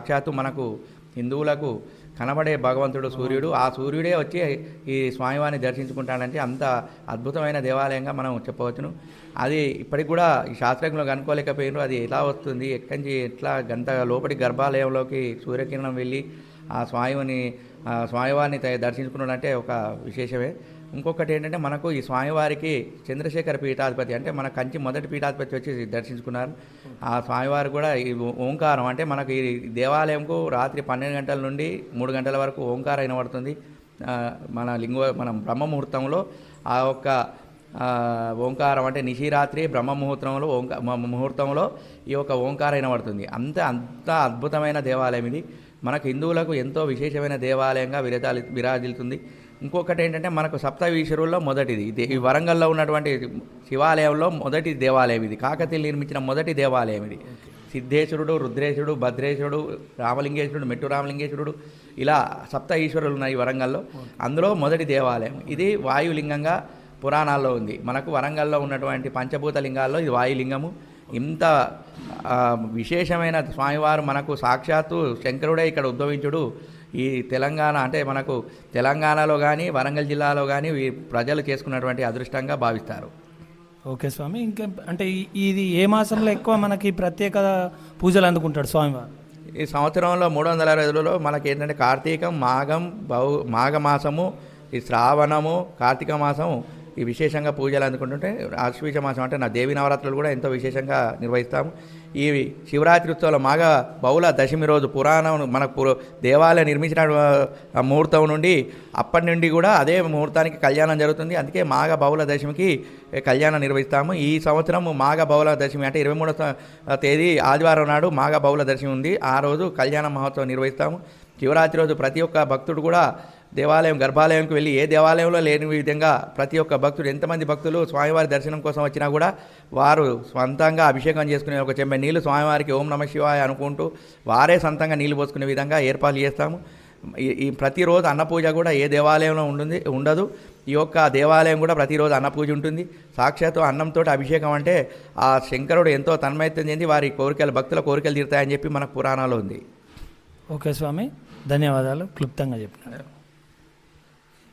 సాక్షాత్తు మనకు హిందువులకు కనబడే భగవంతుడు సూర్యుడు, ఆ సూర్యుడే వచ్చి ఈ స్వామివారిని దర్శించుకుంటాడంటే అంత అద్భుతమైన దేవాలయంగా మనం చెప్పవచ్చును. అది ఇప్పటికి కూడా ఈ శాస్త్రజ్ఞులు కనుక్కోలేకపోయినారు, అది ఎలా వస్తుంది, ఎక్కడి నుంచి ఎట్లా గంట లోపలి గర్భాలయంలోకి సూర్యకిరణం వెళ్ళి ఆ స్వామివారిని దర్శించుకున్నాడంటే ఒక విశేషమే. ఇంకొకటి ఏంటంటే మనకు ఈ స్వామివారికి చంద్రశేఖర పీఠాధిపతి అంటే మన కంచి మొదటి పీఠాధిపతి వచ్చి దర్శించుకున్నారు. ఆ స్వామివారు కూడా ఈ ఓంకారం అంటే మనకు ఈ దేవాలయంకు రాత్రి 12 గంటల నుండి 3 గంటల వరకు ఓంకారం వినబడుతుంది. మనం బ్రహ్మ ముహూర్తంలో ఆ యొక్క ఓంకారం అంటే నిశిరాత్రి బ్రహ్మ ముహూర్తంలో ఈ యొక్క ఓంకారం వినబడుతుంది. అంత అద్భుతమైన దేవాలయం ఇది. మనకు హిందువులకు ఎంతో విశేషమైన దేవాలయంగా విరాజిల్లుతుంది. ఇంకొకటి ఏంటంటే మనకు సప్తవీశ్వరుల్లో మొదటిది ఇది. ఈ వరంగల్లో ఉన్నటువంటి శివాలయంలో మొదటి దేవాలయం ఇది. కాకతీయులు నిర్మించిన మొదటి దేవాలయం ఇది. సిద్ధేశ్వరుడు, రుద్రేశ్వరుడు, భద్రేశ్వరుడు, రామలింగేశ్వరుడు, మెట్టు రామలింగేశ్వరుడు, ఇలా సప్త ఈశ్వరులు ఉన్నాయి వరంగల్లో. అందులో మొదటి దేవాలయం ఇది. వాయులింగంగా పురాణాల్లో ఉంది. మనకు వరంగల్లో ఉన్నటువంటి పంచభూత లింగాల్లో ఇది వాయులింగము. ఇంత విశేషమైన స్వామివారు మనకు సాక్షాత్తు శంకరుడే ఇక్కడ ఉద్భవించుడు. ఈ తెలంగాణ అంటే మనకు తెలంగాణలో కానీ వరంగల్ జిల్లాలో కానీ ఈ ప్రజలు చేసుకున్నటువంటి అదృష్టంగా భావిస్తారు. ఓకే స్వామి, ఇంకా అంటే ఇది ఏ మాసంలో ఎక్కువ మనకి ప్రత్యేక పూజలు అందుకుంటాడు స్వామివారు? ఈ సంవత్సరంలో 365 రోజులలో మనకి ఏంటంటే కార్తీకం, మాఘ మాసము, ఈ శ్రావణము, కార్తీక మాసము ఈ విశేషంగా పూజలు అందుకుంటుంటే ఆశ్వీజ మాసం అంటే దేవి నవరాత్రులు కూడా ఎంతో విశేషంగా నిర్వహిస్తాము. ఈ శివరాత్రి ఉత్సవంలో మాఘ బహుళ దశమి రోజు పురాణం మనకు దేవాలయం నిర్మించిన ముహూర్తం నుండి అప్పటి నుండి కూడా అదే ముహూర్తానికి కళ్యాణం జరుగుతుంది. అందుకే మాఘ బహుళ దశమికి కళ్యాణం నిర్వహిస్తాము. ఈ సంవత్సరం మాఘ బహుళ దశమి అంటే 23వ తేదీ ఆదివారం నాడు మాఘ బహుళ దశమి ఉంది. ఆ రోజు కళ్యాణ మహోత్సవం నిర్వహిస్తాము. శివరాత్రి రోజు ప్రతి ఒక్క భక్తుడు కూడా దేవాలయం గర్భాలయంకి వెళ్ళి ఏ దేవాలయంలో లేని విధంగా ప్రతి ఒక్క భక్తుడు ఎంతమంది భక్తులు స్వామివారి దర్శనం కోసం వచ్చినా కూడా వారు స్వంతంగా అభిషేకం చేసుకునే ఒక చెంబె నీళ్లు స్వామివారికి ఓం నమ శివాయ అనుకుంటూ వారే సొంతంగా నీళ్లు పోసుకునే విధంగా ఏర్పాట్లు చేస్తాము. ఈ ప్రతిరోజు అన్నపూజ కూడా ఏ దేవాలయంలో ఉండదు. ఈ యొక్క దేవాలయం కూడా ప్రతిరోజు అన్నపూజ ఉంటుంది. సాక్షాత్తు అన్నంతో అభిషేకం అంటే ఆ శంకరుడు ఎంతో తన్మయత్వం చెంది వారి భక్తుల కోరికలు తీరుతాయని చెప్పి మనకు పురాణాలు ఉంది. ఓకే స్వామి, ధన్యవాదాలు, క్లుప్తంగా చెప్పినారు.